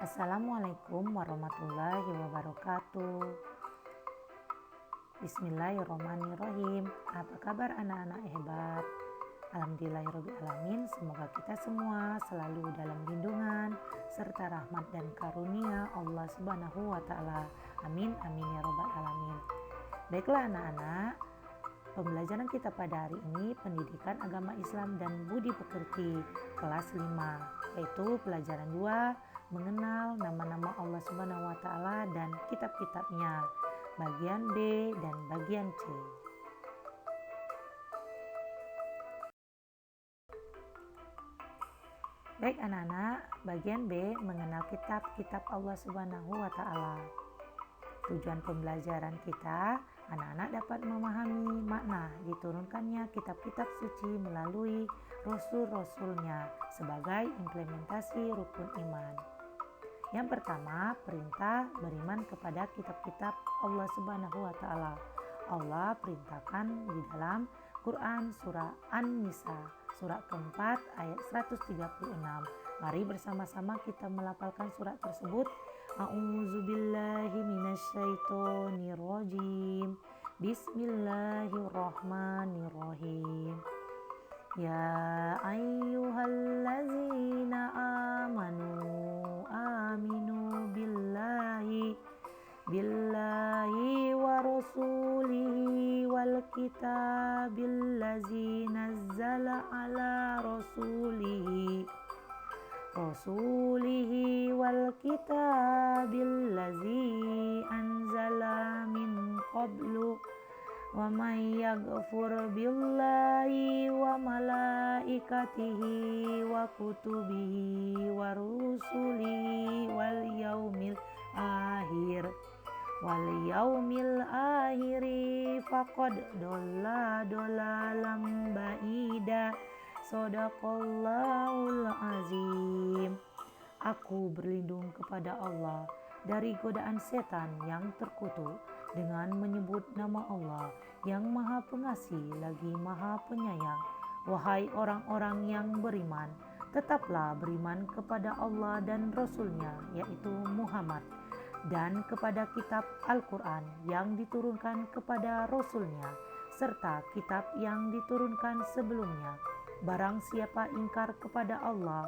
Assalamualaikum warahmatullahi wabarakatuh. Bismillahirrahmanirrahim. Apa kabar anak-anak hebat? Alhamdulillahirrabbilalamin. Semoga kita semua selalu dalam lindungan serta rahmat dan karunia Allah Subhanahu wa Ta'ala. Amin amin ya rabbal alamin. Baiklah anak-anak, pembelajaran kita pada hari ini pendidikan agama Islam dan budi pekerti kelas 5, yaitu pelajaran 2, mengenal nama-nama Allah Subhanahu wa Ta'ala dan kitab-kitabnya, bagian B dan bagian C. Baik anak-anak, bagian B mengenal kitab-kitab Allah Subhanahu wa Ta'ala. Tujuan pembelajaran kita, anak-anak dapat memahami makna diturunkannya kitab-kitab suci melalui rasul-rasulnya sebagai implementasi rukun iman. Yang pertama, perintah beriman kepada kitab-kitab Allah Subhanahu wa Ta'ala. Allah perintahkan di dalam Quran surah An-Nisa, surah keempat ayat 136. Mari bersama-sama kita melafalkan surat tersebut. A'udzubillahi minasyaitonirrajim. Bismillahirrahmanirrahim. Ya ayyuhallazina amanu aminu billahi wa rasulihi wal kitabil ladzi nazzala ala rasulihi wal kitabil ladzi anzala min qablu wa may yaghfur billahi wa malaikatihi wa kutubihi wa rusulihi wal yaumil akhiri faqad dolla dolalam ba'ida. Shadaqallahul azim. Aku berlindung kepada Allah dari godaan setan yang terkutuk dengan menyebut nama Allah yang Maha Pengasih lagi Maha Penyayang. Wahai orang-orang yang beriman, tetaplah beriman kepada Allah dan Rasul-Nya, yaitu Muhammad, dan kepada kitab Al-Quran yang diturunkan kepada Rasul-Nya, serta kitab yang diturunkan sebelumnya. Barang siapa ingkar kepada Allah,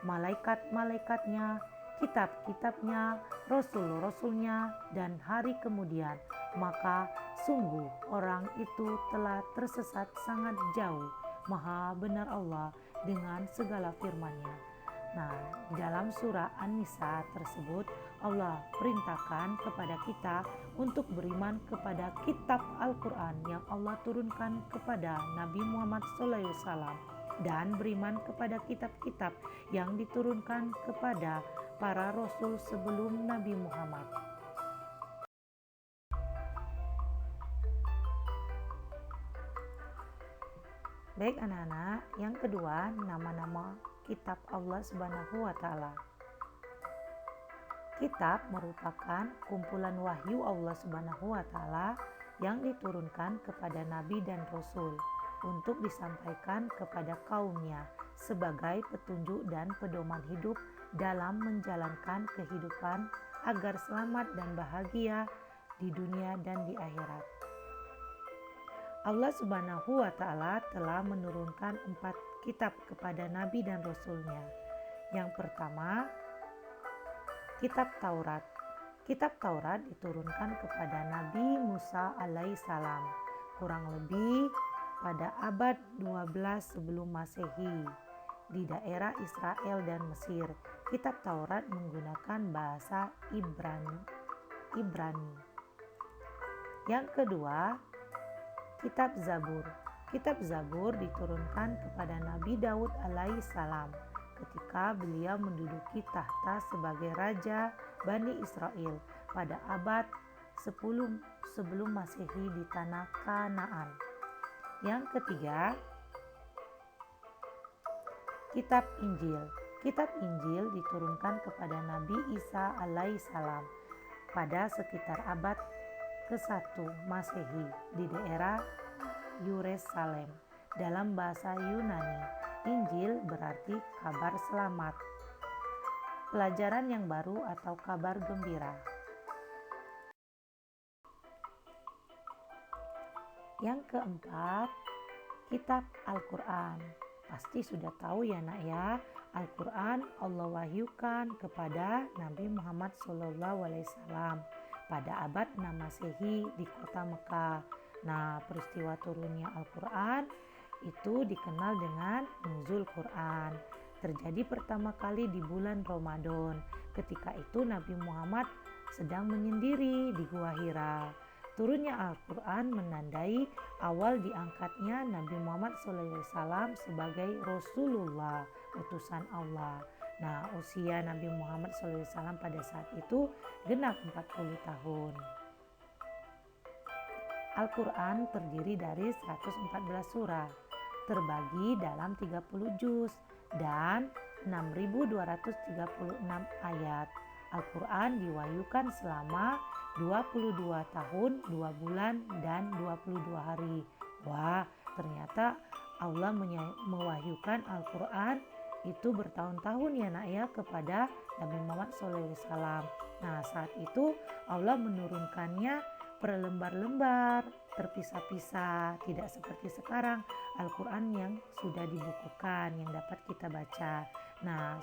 malaikat-malaikatnya, kitab-kitabnya, rasul-rasulnya, dan hari kemudian, maka sungguh orang itu telah tersesat sangat jauh. Maha benar Allah dengan segala firman-Nya. Nah, dalam surah An-Nisa tersebut Allah perintahkan kepada kita untuk beriman kepada kitab Al-Quran yang Allah turunkan kepada Nabi Muhammad SAW dan beriman kepada kitab-kitab yang diturunkan kepada para rasul sebelum Nabi Muhammad. Baik anak-anak, yang kedua, nama-nama kitab Allah Subhanahu wa Ta'ala. Kitab merupakan kumpulan wahyu Allah Subhanahu wa Ta'ala yang diturunkan kepada nabi dan rasul untuk disampaikan kepada kaumnya sebagai petunjuk dan pedoman hidup dalam menjalankan kehidupan agar selamat dan bahagia di dunia dan di akhirat. Allah Subhanahu wa Ta'ala telah menurunkan 4 kitab kepada nabi dan rasul-Nya. Yang pertama, kitab Taurat. Kitab Taurat diturunkan kepada Nabi Musa alaihissalam kurang lebih pada abad 12 sebelum Masehi di daerah Israel dan Mesir. Kitab Taurat menggunakan bahasa Ibrani. Yang kedua, kitab Zabur. Kitab Zabur diturunkan kepada Nabi Daud alaihissalam ketika beliau menduduki tahta sebagai raja Bani Israel pada abad 10 sebelum Masehi di tanah Kanaan. Yang ketiga, kitab Injil. Kitab Injil diturunkan kepada Nabi Isa alaihissalam pada sekitar abad ke-1 Masehi di daerah Yerusalem. Dalam bahasa Yunani, Injil berarti kabar selamat. pelajaran yang baru atau kabar gembira. Yang keempat, kitab Al-Quran. Pasti sudah tahu ya nak ya, Al-Quran Allah wahyukan kepada Nabi Muhammad SAW pada abad 6 Masehi di kota Mekah. Nah, peristiwa turunnya Al-Quran itu dikenal dengan Nuzul Quran. Terjadi pertama kali di bulan Ramadan. Ketika itu Nabi Muhammad sedang menyendiri di Gua Hira. Turunnya Al-Quran menandai awal diangkatnya Nabi Muhammad SAW sebagai Rasulullah, utusan Allah. Nah, usia Nabi Muhammad SAW pada saat itu genap 40 tahun. Al-Quran terdiri dari 114 surah, terbagi dalam 30 juz dan 6.236 ayat. Al-Quran diwahyukan selama 22 tahun, 2 bulan, dan 22 hari. Wah, ternyata Allah mewahyukan Al-Quran itu bertahun-tahun ya nak ya kepada Nabi Muhammad SAW. Nah, saat itu Allah menurunkannya per lembar-lembar, terpisah-pisah, tidak seperti sekarang Al-Quran yang sudah dibukukan, yang dapat kita baca. Nah,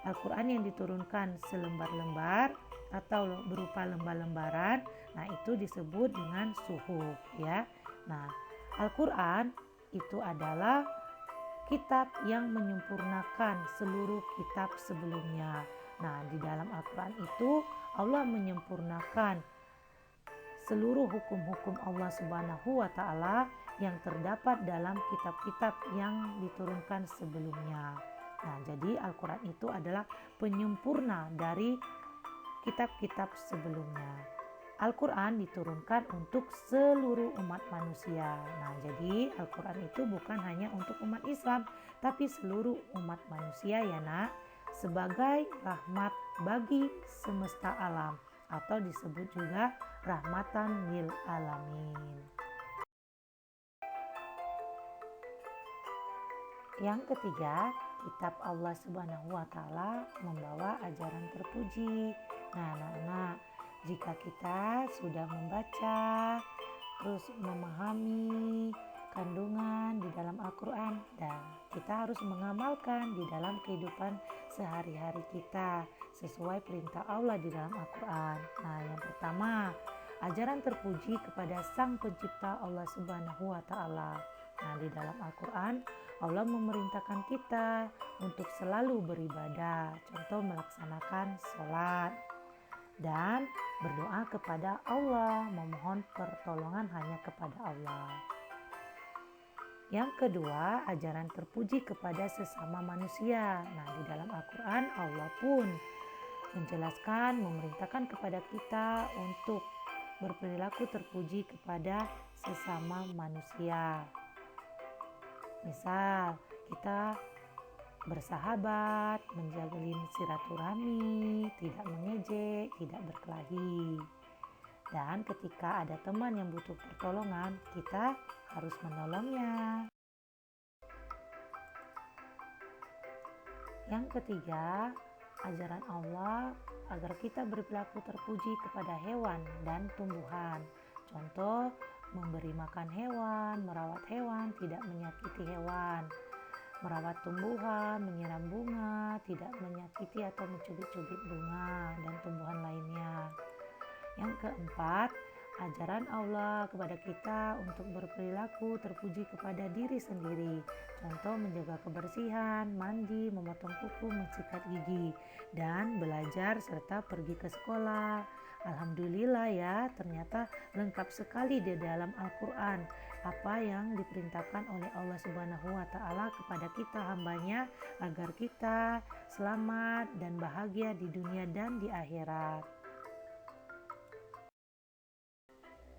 Al-Quran yang diturunkan selembar-lembar atau berupa lembar-lembaran, nah itu disebut dengan suhuf ya. Nah, Al-Quran itu adalah kitab yang menyempurnakan seluruh kitab sebelumnya. Nah, di dalam Al-Quran itu Allah menyempurnakan seluruh hukum-hukum Allah Subhanahu wa Ta'ala yang terdapat dalam kitab-kitab yang diturunkan sebelumnya. Nah, jadi Al-Quran itu adalah penyempurna dari kitab-kitab sebelumnya. Al-Quran diturunkan untuk seluruh umat manusia. Nah, jadi Al-Quran itu bukan hanya untuk umat Islam, tapi seluruh umat manusia ya nak, sebagai rahmat bagi semesta alam atau disebut juga rahmatan lil alamin. Yang ketiga, kitab Allah Subhanahu wa Ta'ala membawa ajaran terpuji. Nah, anak-anak, jika kita sudah membaca, terus memahami kandungan di dalam Al-Quran, dan kita harus mengamalkan di dalam kehidupan sehari-hari kita sesuai perintah Allah di dalam Al-Quran. Nah, yang pertama, ajaran terpuji kepada Sang Pencipta Allah Subhanahu wa Ta'ala. Nah, di dalam Al-Quran Allah memerintahkan kita untuk selalu beribadah, contoh melaksanakan sholat dan berdoa kepada Allah, memohon pertolongan hanya kepada Allah. Yang kedua, ajaran terpuji kepada sesama manusia. Nah, di dalam Al-Quran Allah pun menjelaskan, memerintahkan kepada kita untuk berperilaku terpuji kepada sesama manusia. Misal, kita bersahabat, menjalin silaturahmi, tidak mengejek, tidak berkelahi. Dan ketika ada teman yang butuh pertolongan, kita harus menolongnya. Yang ketiga, ajaran Allah agar kita berperilaku terpuji kepada hewan dan tumbuhan. Contoh, memberi makan hewan, merawat hewan, tidak menyakiti hewan, merawat tumbuhan, menyiram bunga, tidak menyakiti atau mencubit-cubit bunga dan tumbuhan lainnya. Yang keempat, ajaran Allah kepada kita untuk berperilaku terpuji kepada diri sendiri. Contoh, menjaga kebersihan, mandi, memotong kuku, mensikat gigi, dan belajar serta pergi ke sekolah. Alhamdulillah ya, ternyata lengkap sekali di dalam Al-Quran apa yang diperintahkan oleh Allah Subhanahu wa Ta'ala kepada kita hambanya agar kita selamat dan bahagia di dunia dan di akhirat.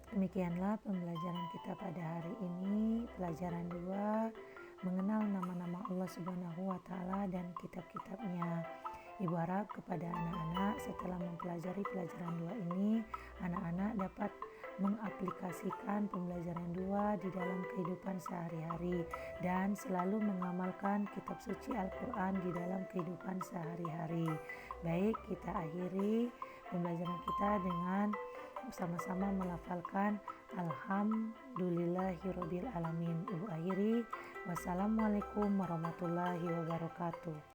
Demikianlah pembelajaran kita pada hari ini, pelajaran 2, mengenal nama-nama Allah Subhanahu wa Ta'ala dan kitab-kitabnya. Ibu harap kepada anak-anak setelah mempelajari pelajaran 2 ini, anak-anak dapat mengaplikasikan pembelajaran dua di dalam kehidupan sehari-hari dan selalu mengamalkan kitab suci Al-Quran di dalam kehidupan sehari-hari. Baik, kita akhiri pembelajaran kita dengan sama-sama melafalkan Alhamdulillahirobbil alamin. Ibu akhiri, wassalamualaikum warahmatullahi wabarakatuh.